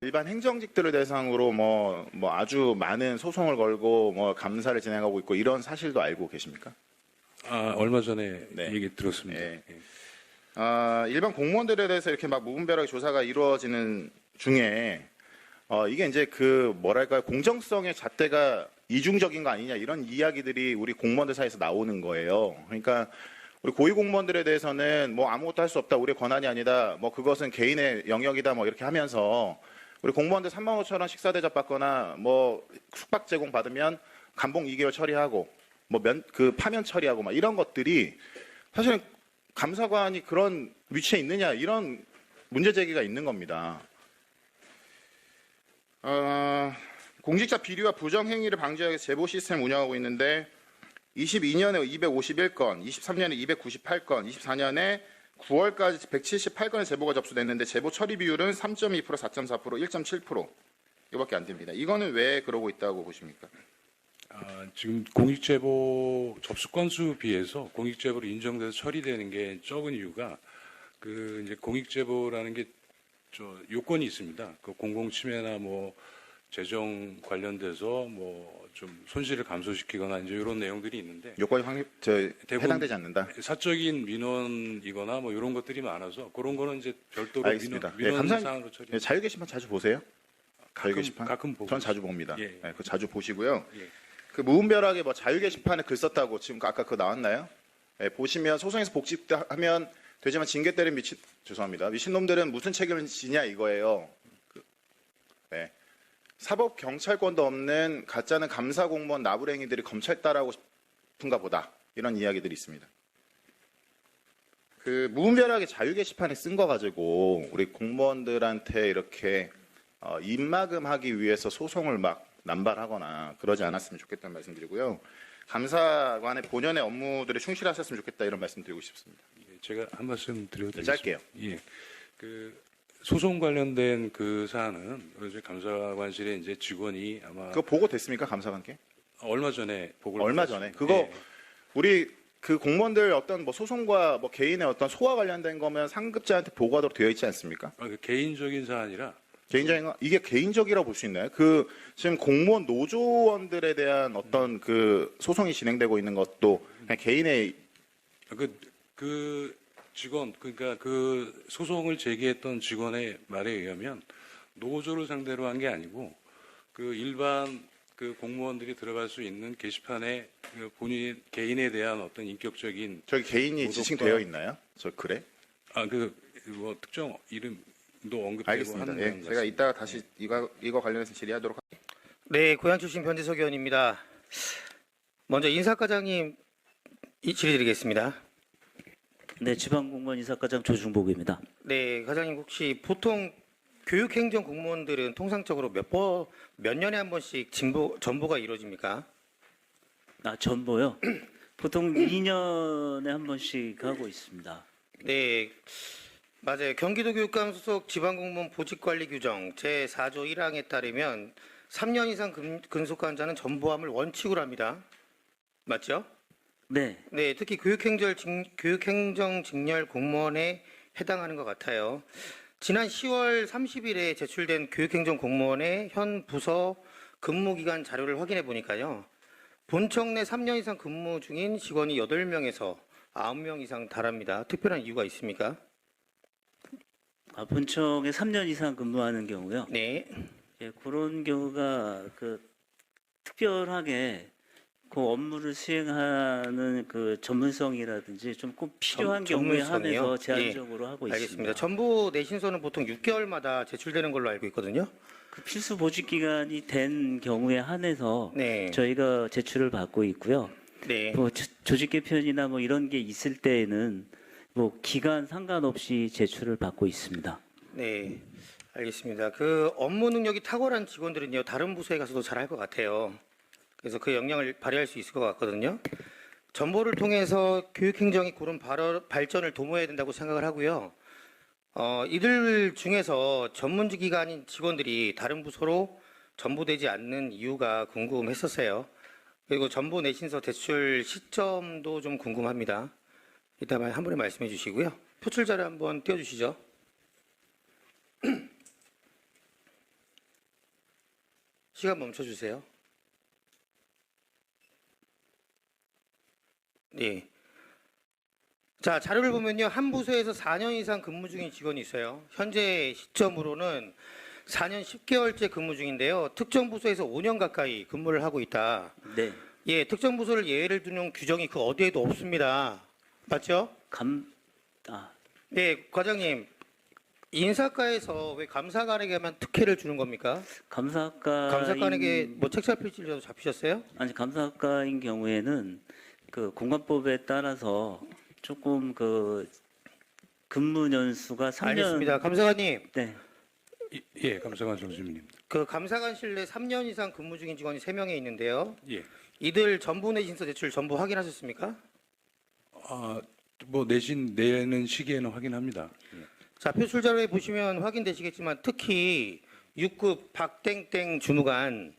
일반 행정직들을 대상으로 뭐 아주 많은 소송을 걸고 뭐 감사를 진행하고 있고 이런 사실도 알고 계십니까? 얼마 전에 네. 얘기 들었습니다. 네. 예. 일반 공무원들에 대해서 이렇게 막 무분별하게 조사가 이루어지는 중에 이게 이제 뭐랄까요, 공정성의 잣대가 이중적인 거 아니냐 이런 이야기들이 우리 공무원들 사이에서 나오는 거예요. 그러니까 우리 고위 공무원들에 대해서는 뭐 아무것도 할 수 없다, 우리의 권한이 아니다, 뭐 그것은 개인의 영역이다, 뭐 이렇게 하면서 우리 공무원들 35,000원 식사 대접 받거나 뭐 숙박 제공 받으면 감봉 2개월 처리하고 뭐 파면 처리하고 막 이런 것들이 사실은 감사관이 그런 위치에 있느냐 이런 문제 제기가 있는 겁니다. 공직자 비리와 부정행위를 방지하기 위해서 제보 시스템을 운영하고 있는데 22년에 251건, 23년에 298건, 24년에 9월까지 178건의 제보가 접수됐는데 제보 처리 비율은 3.2%, 4.4%, 1.7% 이거밖에 안 됩니다. 이거는 왜 그러고 있다고 보십니까? 지금 공익제보 접수 건수 비해서 공익제보로 인정돼서 처리되는 게 적은 이유가 이제 공익제보라는 게 요건이 있습니다. 공공침해나 뭐 재정 관련돼서 뭐 좀 손실을 감소시키거나 이제 이런 내용들이 있는데 요건이 해당되지 않는다. 사적인 민원이거나 뭐 이런 것들이 많아서 그런 거는 이제 별도로 알겠습니다. 민원 사항으로 처리. 자유 게시판 자주 보세요? 자유 게시판? 가끔 보고. 전 자주 봅니다. 예. 네, 그 자주 보시고요. 예. 무분별하게 뭐 자유 게시판에 글 썼다고 지금 아까 그거 나왔나요? 네, 보시면 소송에서 복직하면 되지만 징계 때린 죄송합니다. 미친놈들은 무슨 책임을 지냐 이거예요. 네. 사법 경찰권도 없는 가짜는 감사 공무원 나부랭이들이 검찰 따라하고 싶은가 보다 이런 이야기들이 있습니다. 무분별하게 자유 게시판에 쓴 거 가지고 우리 공무원들한테 이렇게 입막음하기 위해서 소송을 막 남발하거나 그러지 않았으면 좋겠다는 말씀드리고요. 감사관의 본연의 업무들에 충실하셨으면 좋겠다 이런 말씀드리고 싶습니다. 제가 한 말씀 드려도 되겠습니까? 짧게요. 예. 소송 관련된 사안은 이제 감사관실에 이제 직원이 아마 그거 보고 됐습니까, 감사관께? 얼마 전에 보고를 얼마 받았습니다. 전에 그거 예. 우리 공무원들 어떤 뭐 소송과 뭐 개인의 어떤 소와 관련된 거면 상급자한테 보고하도록 되어 있지 않습니까? 개인적인 사안이라 개인적인 거 이게 개인적이라고 볼 수 있나요? 지금 공무원 노조원들에 대한 어떤 소송이 진행되고 있는 것도 그냥 개인의 직원 그러니까 소송을 제기했던 직원의 말에 의하면 노조를 상대로 한 게 아니고 일반 공무원들이 들어갈 수 있는 게시판에 본인 개인에 대한 어떤 인격적인 저기 개인이 노조과- 지칭되어 있나요? 저 글에? 뭐 특정 이름도 언급되고 알겠습니다. 하는 예, 것 제가 이따가 다시 이거 관련해서 질의하도록 하겠습니다. 네, 고향 출신 변재석 의원입니다. 먼저 인사과장님 질의드리겠습니다. 네, 지방공무원 인사과장 조중복입니다. 네, 과장님 혹시 보통 교육행정 공무원들은 통상적으로 몇 년에 한 번씩 전보가 이루어집니까? 전보요. 보통 2년에 한 번씩 하고 있습니다. 네, 맞아요. 경기도교육감 소속 지방공무원 보직관리규정 제4조 1항에 따르면 3년 이상 근속한 자는 전보함을 원칙으로 합니다. 맞죠? 네, 네, 특히 교육행정 직렬 공무원에 해당하는 것 같아요. 지난 10월 30일에 제출된 교육행정 공무원의 현 부서 근무기간 자료를 확인해 보니까요. 본청 내 3년 이상 근무 중인 직원이 8명에서 9명 이상 달합니다. 특별한 이유가 있습니까? 본청에 3년 이상 근무하는 경우요. 네. 예, 그런 경우가 특별하게 업무를 수행하는 전문성이라든지 좀 꼭 필요한 경우에 전문성이요? 한해서 제한적으로 하고 알겠습니다. 있습니다. 전부 내신서는 보통 6개월마다 제출되는 걸로 알고 있거든요. 필수 보직 기간이 된 경우에 한해서 네. 저희가 제출을 받고 있고요. 네. 뭐 조직 개편이나 뭐 이런 게 있을 때에는 뭐 기간 상관없이 제출을 받고 있습니다. 네. 알겠습니다. 업무 능력이 탁월한 직원들은요, 다른 부서에 가서도 잘할 것 같아요. 그래서 그 역량을 발휘할 수 있을 것 같거든요. 전보를 통해서 교육행정이 그런 발전을 도모해야 된다고 생각을 하고요. 이들 중에서 전문직 기관인 직원들이 다른 부서로 전보되지 않는 이유가 궁금했었어요. 그리고 전보 내신서 제출 시점도 좀 궁금합니다. 이따 한 번에 말씀해 주시고요. 표출 자료 한번 띄워주시죠. 시간 멈춰주세요. 네. 자, 자료를 보면요. 한 부서에서 4년 이상 근무 중인 직원이 있어요. 현재 시점으로는 4년 10개월째 근무 중인데요. 특정 부서에서 5년 가까이 근무를 하고 있다. 네. 예, 특정 부서를 예를 두는 규정이 그 어디에도 없습니다. 맞죠? 네, 과장님. 인사과에서 왜 감사관에게만 특혜를 주는 겁니까? 감사관에게 뭐 책잡힐지라도 잡히셨어요? 아니 감사학과인 경우에는 그 공관법에 따라서 조금 그 근무 연수가 3년. 알겠습니다. 감사관님, 네. 예, 감사관 정수민입니다. 그 감사관실 내 3년 이상 근무 중인 직원이 3명에 있는데요. 예. 이들 전부 내신 제출 전부 확인하셨습니까? 뭐 내는 시기에는 확인합니다. 예. 자, 표출 자료에 보시면 확인되시겠지만 특히 6급 박땡땡 주무관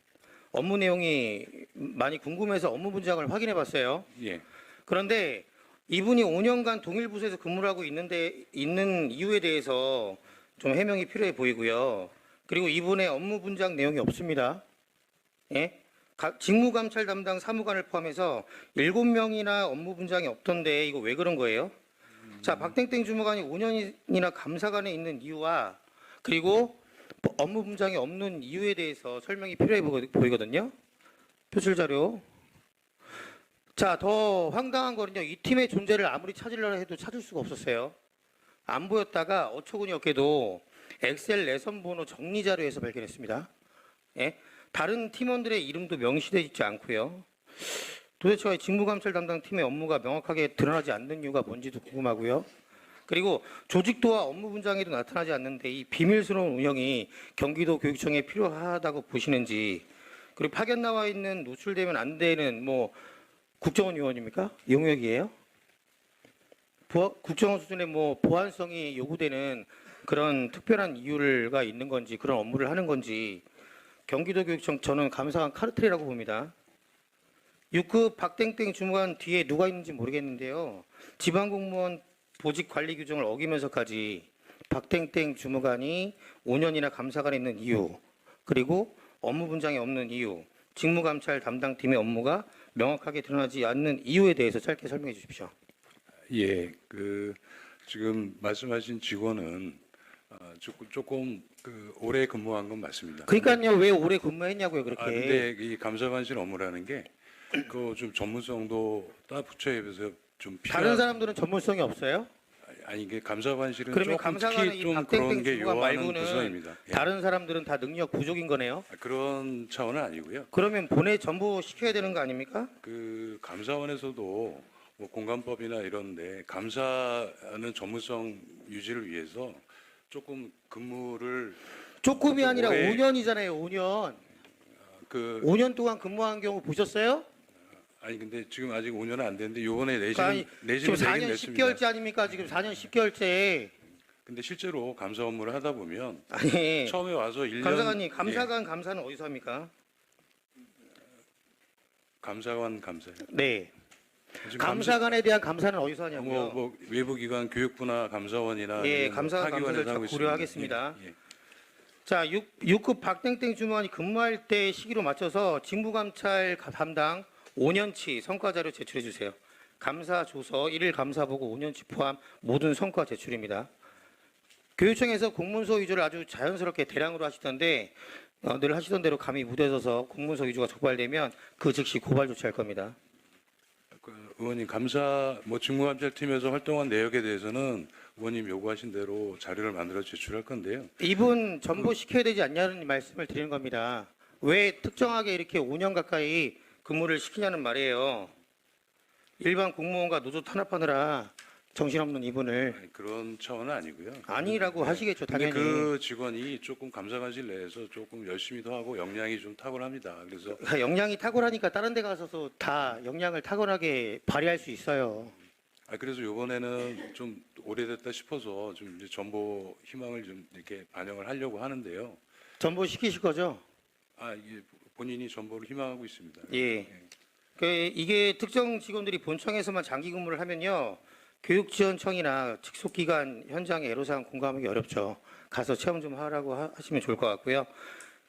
업무 내용이 많이 궁금해서 업무 분장을 확인해 봤어요. 예. 그런데 이분이 5년간 동일 부서에서 근무를 하고 있는 이유에 대해서 좀 해명이 필요해 보이고요. 그리고 이분의 업무 분장 내용이 없습니다. 예? 직무감찰 담당 사무관을 포함해서 7명이나 업무 분장이 없던데 이거 왜 그런 거예요? 자, 박땡땡 주무관이 5년이나 감사관에 있는 이유와 그리고 업무 분장이 없는 이유에 대해서 설명이 필요해 보이거든요. 표출 자료. 자, 더 황당한 거는요. 이 팀의 존재를 아무리 찾으려고 해도 찾을 수가 없었어요. 안 보였다가 어처구니 없게도 엑셀 내선 번호 정리 자료에서 발견했습니다. 예? 다른 팀원들의 이름도 명시되어 있지 않고요. 도대체 왜 직무감찰 담당 팀의 업무가 명확하게 드러나지 않는 이유가 뭔지도 궁금하고요. 그리고 조직도와 업무 분장에도 나타나지 않는데 이 비밀스러운 운영이 경기도 교육청에 필요하다고 보시는지, 그리고 파견 나와 있는 노출되면 안 되는 뭐 국정원 요원입니까? 용역이에요? 국정원 수준의 뭐 보안성이 요구되는 그런 특별한 이유가 있는 건지 그런 업무를 하는 건지 경기도 교육청 저는 감사한 카르텔이라고 봅니다. 6급 박땡땡 주무관 뒤에 누가 있는지 모르겠는데요. 지방공무원 보직관리 규정을 어기면서까지 박땡땡 주무관이 5년이나 감사관에 있는 이유, 그리고 업무 분장이 없는 이유, 직무감찰 담당팀의 업무가 명확하게 드러나지 않는 이유에 대해서 짧게 설명해 주십시오. 예, 지금 말씀하신 직원은 조금 오래 근무한 건 맞습니다. 그러니까요, 왜 오래 근무했냐고요, 그렇게. 근데 이 감사관실 업무라는 게 그 좀 전문성도 다 부처에 비해서 좀 다른 사람들은 전문성이 없어요? 아니 이게 감사관실은 그러면 조금 감사관은 특히 이 좀 박땡땡 그런 게 주무관 요하는 말고는 부서입니다. 예. 다른 사람들은 다 능력 부족인 거네요? 그런 차원은 아니고요. 그러면 본회 전부 시켜야 되는 거 아닙니까? 그 감사원에서도 뭐 공관법이나 이런데 감사는 전문성 유지를 위해서 조금 근무를 조금이 아니라 올해 5년이잖아요, 5년. 5년 동안 근무한 경우 보셨어요? 아니 근데 지금 아직 5년은 안 됐는데 요번에 아니, 지금 내지는 4년 냈습니다. 10개월째 아닙니까? 지금 4년 10개월째. 근데 실제로 감사 업무를 하다 보면 아니, 처음에 와서 1년 감사관님, 감사관 감사는 어디서 합니까? 감사관 감사요. 네. 지금 감사관에 대한 감사는 어디서 하냐고요? 뭐 외부기관 교육부나 감사원이나 예, 이런 감사관 타기관에서 감사를 하고 고려하겠습니다. 있습니다. 예. 자, 6급 박땡땡 주무관이 근무할 때 시기로 맞춰서 직무감찰 담당 5년치 성과자료 제출해 주세요. 감사 조서, 1일 감사 보고 5년치 포함 모든 성과 제출입니다. 교육청에서 공문서 위조를 아주 자연스럽게 대량으로 하시던데 늘 하시던 대로 감이 무뎌져서 공문서 위조가 적발되면 그 즉시 고발 조치할 겁니다. 의원님 직무감찰팀에서 활동한 내역에 대해서는 의원님 요구하신 대로 자료를 만들어 제출할 건데요. 이분 전보시켜야 되지 않냐는 말씀을 드리는 겁니다. 왜 특정하게 이렇게 5년 가까이 근무를 시키냐는 말이에요. 일반 공무원과 노조 탄압하느라 정신없는 이분을. 아니, 그런 차원은 아니고요. 아니라고 하시겠죠, 근데 당연히. 그 직원이 조금 감사관실 내에서 조금 열심히도 하고 역량이 좀 탁월합니다. 그래서 역량이 탁월하니까 다른 데 가서도 다 역량을 탁월하게 발휘할 수 있어요. 그래서 이번에는 좀 오래됐다 싶어서 좀 이제 전보 희망을 좀 이렇게 반영을 하려고 하는데요. 전보시키실 거죠? 이게 본인이 전보를 희망하고 있습니다. 예. 이게 특정 직원들이 본청에서만 장기 근무를 하면요. 교육지원청이나 직속기관 현장의 애로사항 공감하기 어렵죠. 가서 체험 좀 하라고 하시면 좋을 것 같고요.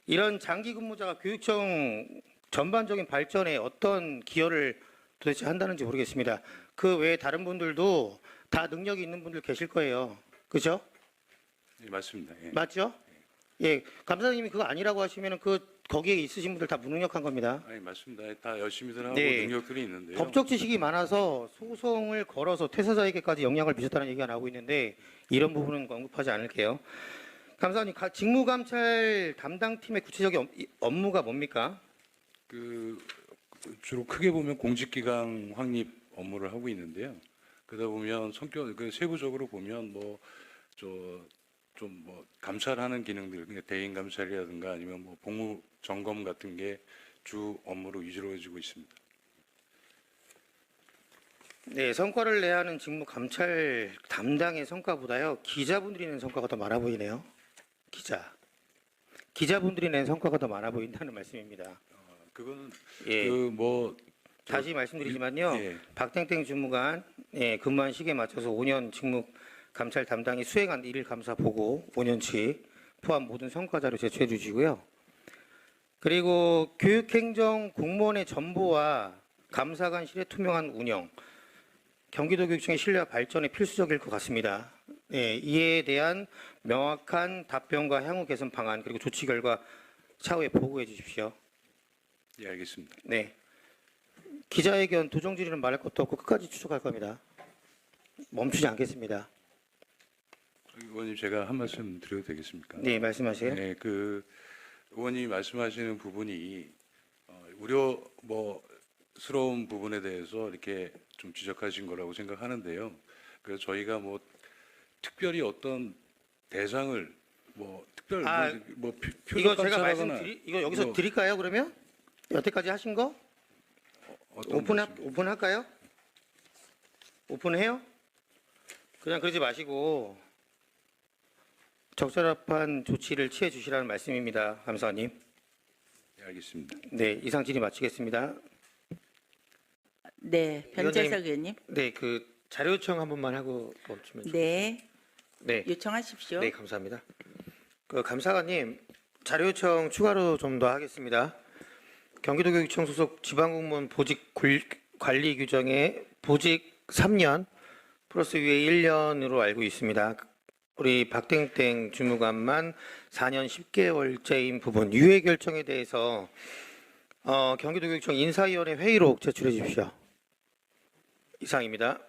이런 장기 근무자가 교육청 전반적인 발전에 어떤 기여를 도대체 한다는지 모르겠습니다. 그 외에 다른 분들도 다 능력이 있는 분들 계실 거예요. 그죠? 예, 맞습니다. 예. 맞죠? 예, 감사님이 그거 아니라고 하시면은 거기에 있으신 분들 다 무능력한 겁니다. 아니 맞습니다. 다 열심히들 하고 네. 능력들이 있는데요. 법적 지식이 많아서 소송을 걸어서 퇴사자에게까지 영향을 미쳤다는 얘기가 나오고 있는데 이런 부분은 언급하지 않을게요. 감사님, 직무감찰 담당팀의 구체적인 업무가 뭡니까? 그 주로 크게 보면 공직기강 확립 업무를 하고 있는데요. 그러다 보면 성격 그 세부적으로 보면 뭐 좀 뭐 감찰하는 기능들, 그러니까 대인 감찰이라든가 아니면 뭐 복무 점검 같은 게 주 업무로 이루어지고 있습니다. 네, 성과를 내야 하는 직무 감찰 담당의 성과보다요, 기자분들이 낸 성과가 더 많아 보이네요. 기자분들이 낸 성과가 더 많아 보인다는 말씀입니다. 그거는 예. 그뭐 다시 말씀드리지만요, 예. 박땡땡 주무관 근무한 시기에 맞춰서 5년 직무 감찰 담당이 수행한 일일 감사 보고 5년치 포함 모든 성과 자료 제출해 주시고요. 그리고 교육행정 공무원의 전보와 감사관실의 투명한 운영, 경기도 교육청의 신뢰와 발전에 필수적일 것 같습니다. 이에 대한 명확한 답변과 향후 개선 방안 그리고 조치 결과 차후에 보고해 주십시오. 예, 알겠습니다. 네. 기자회견 도정질이는 말할 것도 없고 끝까지 추적할 겁니다. 멈추지 않겠습니다. 의원님 제가 한 말씀 드려도 되겠습니까? 네, 말씀하세요. 네, 그 의원님이 말씀하시는 부분이 우려스러운 부분에 대해서 이렇게 좀 지적하신 거라고 생각하는데요. 그래서 저희가 뭐 특별히 어떤 대상을 특별 이거 제가 감찰하거나 이거 여기서 뭐 드릴까요? 그러면 여태까지 하신 거 어떤 말씀입니까? 오픈할까요? 오픈해요? 그냥 그러지 마시고 적절한 조치를 취해 주시라는 말씀입니다. 감사님. 네, 알겠습니다. 네, 이상 질의 마치겠습니다. 네, 변재석 의원님. 네, 그 자료 요청 한 번만 하고 멈추면 네, 네. 요청하십시오. 네, 감사합니다. 그 감사관님, 자료 요청 추가로 좀 더 하겠습니다. 경기도교육청 소속 지방공무원 보직 관리 규정에 보직 3년 플러스 위에 1년으로 알고 있습니다. 우리 박땡땡 주무관만 4년 10개월째인 부분 유예 결정에 대해서 경기도교육청 인사위원회 회의록 제출해 주십시오. 이상입니다.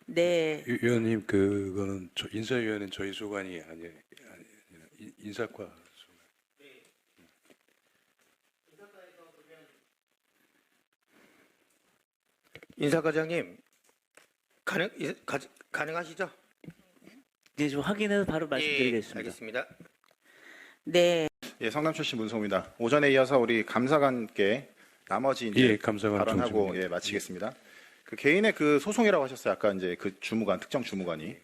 네, 의원님 그거는 인사위원회는 저희 소관이 아니에요. 인사과 소관. 인사과장님 가능하시죠? 이제 좀 확인해서 바로 예, 말씀드리겠습니다. 알겠습니다. 네, 예, 성남 출신 문성입니다. 오전에 이어서 우리 감사관께 나머지 이제 예, 감사관 발언하고 정진입니다. 마치겠습니다. 그 개인의 그 소송이라고 하셨어요. 아까 이제 그 주무관 특정 주무관이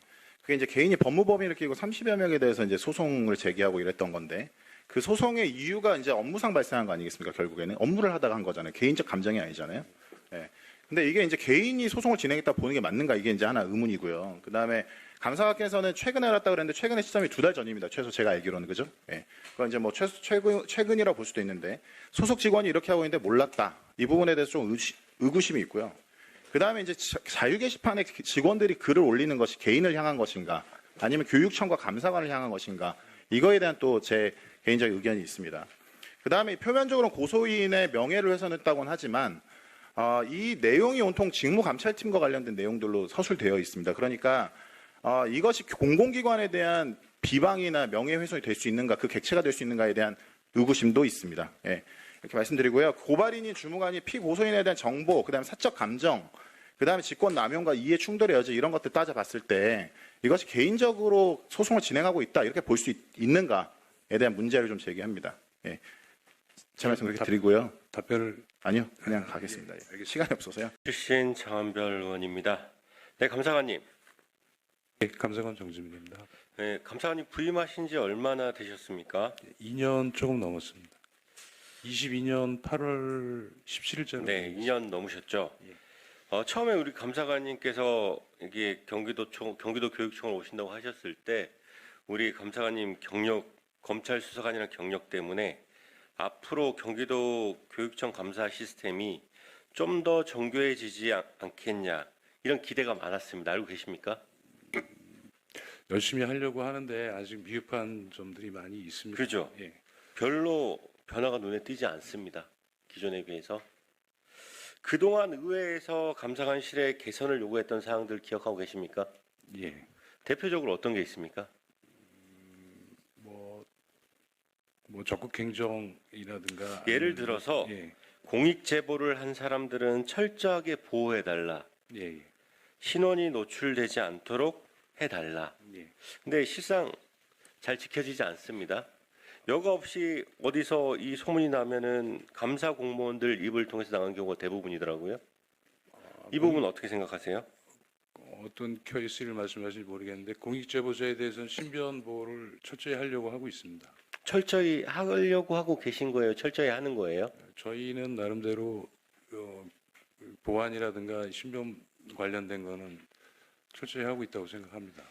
그게 이제 개인이 법무법인을 끼고 30여 명에 대해서 이제 소송을 제기하고 이랬던 건데 그 소송의 이유가 이제 업무상 발생한 거 아니겠습니까? 결국에는 업무를 하다가 한 거잖아요. 개인적 감정이 아니잖아요. 예. 근데 이게 이제 개인이 소송을 진행했다 보는 게 맞는가 이게 이제 하나 의문이고요. 그 다음에 감사관께서는 최근에 알았다 그랬는데 최근의 시점이 2달 전입니다. 최소 제가 알기로는 그죠? 예. 그건 이제 뭐 최근이라 볼 수도 있는데 소속 직원이 이렇게 하고 있는데 몰랐다. 이 부분에 대해서 좀 의구심이 있고요. 그 다음에 이제 자유 게시판에 직원들이 글을 올리는 것이 개인을 향한 것인가, 아니면 교육청과 감사관을 향한 것인가, 이거에 대한 또 제 개인적인 의견이 있습니다. 그 다음에 표면적으로 고소인의 명예를 훼손했다고는 하지만 이 내용이 온통 직무감찰팀과 관련된 내용들로 서술되어 있습니다. 그러니까 이것이 공공기관에 대한 비방이나 명예훼손이 될 수 있는가, 그 객체가 될 수 있는가에 대한 의구심도 있습니다. 예. 이렇게 말씀드리고요. 고발인이 주무관이 피고소인에 대한 정보, 그다음에 사적 감정, 그다음에 직권 남용과 이해 충돌의 여지 이런 것들 따져봤을 때 이것이 개인적으로 소송을 진행하고 있다 이렇게 볼 수 있는가에 대한 문제를 좀 제기합니다. 예. 제 말씀 그렇게 드리고요. 답변을 아니요, 그냥 가겠습니다. 예. 시간이 없어서요. 출신 장한별 의원입니다. 네, 감사관님. 예, 감사관 정진입니다. 네, 감사관님 부임하신 지 얼마나 되셨습니까? 2년 조금 넘었습니다. 22년 8월 17일자로. 네, 2년 넘으셨죠. 처음에 우리 감사관님께서 이게 경기도 교육청을 오신다고 하셨을 때 우리 감사관님 경력 검찰 수사관이라는 경력 때문에 앞으로 경기도 교육청 감사 시스템이 좀 더 정교해지지 않겠냐 이런 기대가 많았습니다. 알고 계십니까? 열심히 하려고 하는데 아직 미흡한 점들이 많이 있습니다. 그죠? 예. 별로 변화가 눈에 띄지 않습니다. 기존에 비해서. 그동안 의회에서 감사관실에 개선을 요구했던 사항들 기억하고 계십니까? 예. 대표적으로 어떤 게 있습니까? 뭐 적극 행정이라든가 예를 아니면 들어서 예. 공익 제보를 한 사람들은 철저하게 보호해달라. 예. 신원이 노출되지 않도록 해달라. 예. 근데 실상 잘 지켜지지 않습니다. 여과 없이 어디서 이 소문이 나면은 감사 공무원들 입을 통해서 나간 경우가 대부분이더라고요. 이 부분 어떻게 생각하세요? 어떤 케이스를 말씀하실지 모르겠는데 공익 제보자에 대해서는 신변 보호를 철저히 하려고 하고 있습니다. 철저히 하려고 하고 계신 거예요? 철저히 하는 거예요? 저희는 나름대로 보안이라든가 신변 관련된 거는 철저히 하고 있다고 생각합니다.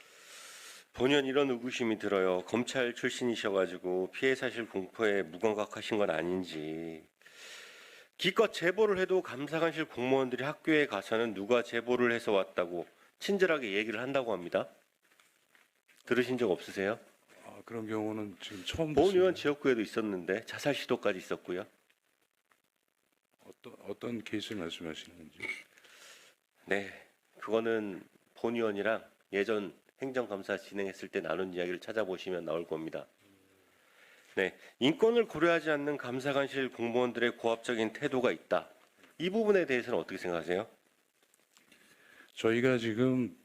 본연 이런 의구심이 들어요. 검찰 출신이셔가지고 피해 사실 공포에 무감각하신 건 아닌지. 기껏 제보를 해도 감사관실 공무원들이 학교에 가서는 누가 제보를 해서 왔다고 친절하게 얘기를 한다고 합니다. 들으신 적 없으세요? 그런 경우는 지금 처음 본 의원 듣습니다. 지역구에도 있었는데 자살 시도까지 있었고요. 어떤 케이스를 말씀하시는 건지. 네, 그거는 본 의원이랑 예전 행정감사 진행했을 때 나눈 이야기를 찾아보시면 나올 겁니다. 네, 인권을 고려하지 않는 감사관실 공무원들의 고압적인 태도가 있다. 이 부분에 대해서는 어떻게 생각하세요? 저희가 지금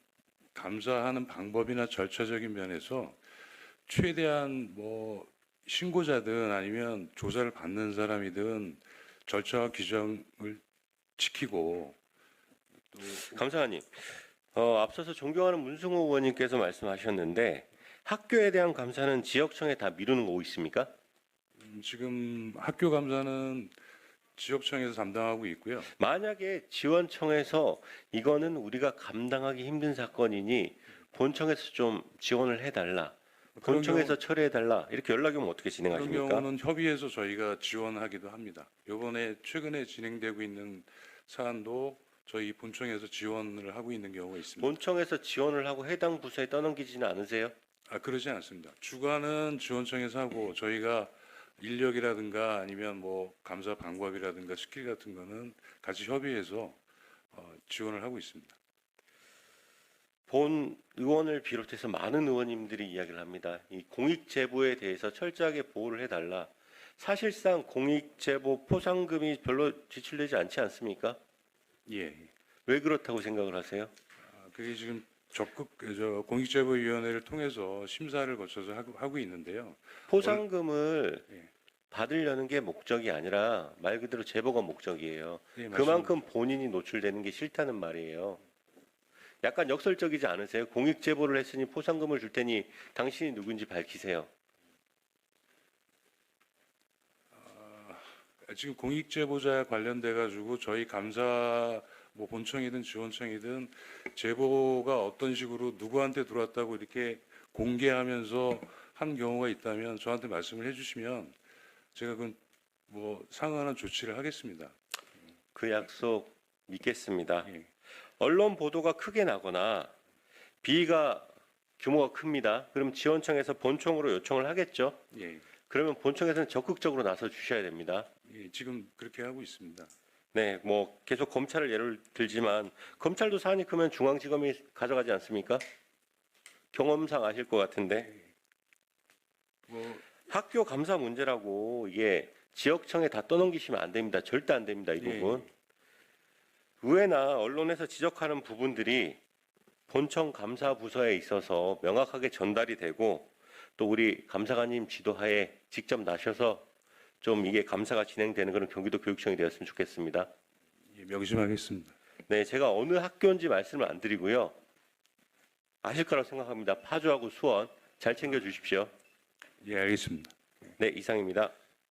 감사하는 방법이나 절차적인 면에서 최대한 뭐 신고자든 아니면 조사를 받는 사람이든 절차와 규정을 지키고 또 감사관님, 앞서서 존경하는 문승호 의원님께서 말씀하셨는데 학교에 대한 감사는 지역청에 다 미루는 거 있습니까? 지금 학교 감사는 지역청에서 담당하고 있고요. 만약에 지원청에서 이거는 우리가 감당하기 힘든 사건이니 본청에서 좀 지원을 해달라. 그런 본청에서 처리해달라. 이렇게 연락이 오면 어떻게 그런 진행하십니까? 경우는 협의해서 저희가 지원하기도 합니다. 이번에 최근에 진행되고 있는 사안도 저희 본청에서 지원을 하고 있는 경우가 있습니다. 본청에서 지원을 하고 해당 부서에 떠넘기지는 않으세요? 그러지 않습니다. 주관은 지원청에서 하고 저희가 인력이라든가 아니면 뭐 감사 방법이라든가 스킬 같은 거는 같이 협의해서 지원을 하고 있습니다. 본 의원을 비롯해서 많은 의원님들이 이야기를 합니다. 이 공익 제보에 대해서 철저하게 보호를 해달라. 사실상 공익 제보 포상금이 별로 지출되지 않지 않습니까? 예. 왜 그렇다고 생각을 하세요? 그게 지금 적극 공익제보위원회를 통해서 심사를 거쳐서 하고 있는데요. 포상금을 예. 받으려는 게 목적이 아니라 말 그대로 제보가 목적이에요. 예, 그만큼 본인이 노출되는 게 싫다는 말이에요. 약간 역설적이지 않으세요? 공익 제보를 했으니 포상금을 줄 테니 당신이 누군지 밝히세요. 지금 공익제보자 관련돼 가지고 저희 감사 뭐 본청이든 지원청이든 제보가 어떤 식으로 누구한테 들어왔다고 이렇게 공개하면서 한 경우가 있다면 저한테 말씀을 해주시면 제가 그 뭐 상응하는 조치를 하겠습니다. 그 약속 믿겠습니다. 예. 언론 보도가 크게 나거나 비위가 규모가 큽니다. 그럼 지원청에서 본청으로 요청을 하겠죠. 예. 그러면 본청에서는 적극적으로 나서 주셔야 됩니다. 예, 지금 그렇게 하고 있습니다. 네, 뭐 계속 검찰을 예를 들지만 검찰도 사안이 크면 중앙지검이 가져가지 않습니까? 경험상 아실 것 같은데 뭐 학교 감사 문제라고 이게 지역청에 다 떠넘기시면 안 됩니다. 절대 안 됩니다. 이 예. 부분. 의회나 언론에서 지적하는 부분들이 본청 감사 부서에 있어서 명확하게 전달이 되고 또 우리 감사관님 지도하에 직접 나셔서 좀 이게 감사가 진행되는 그런 경기도 교육청이 되었으면 좋겠습니다. 예, 명심하겠습니다. 네, 제가 어느 학교인지 말씀을 안 드리고요. 아실 거라고 생각합니다. 파주하고 수원 잘 챙겨 주십시오. 예, 알겠습니다. 네, 이상입니다.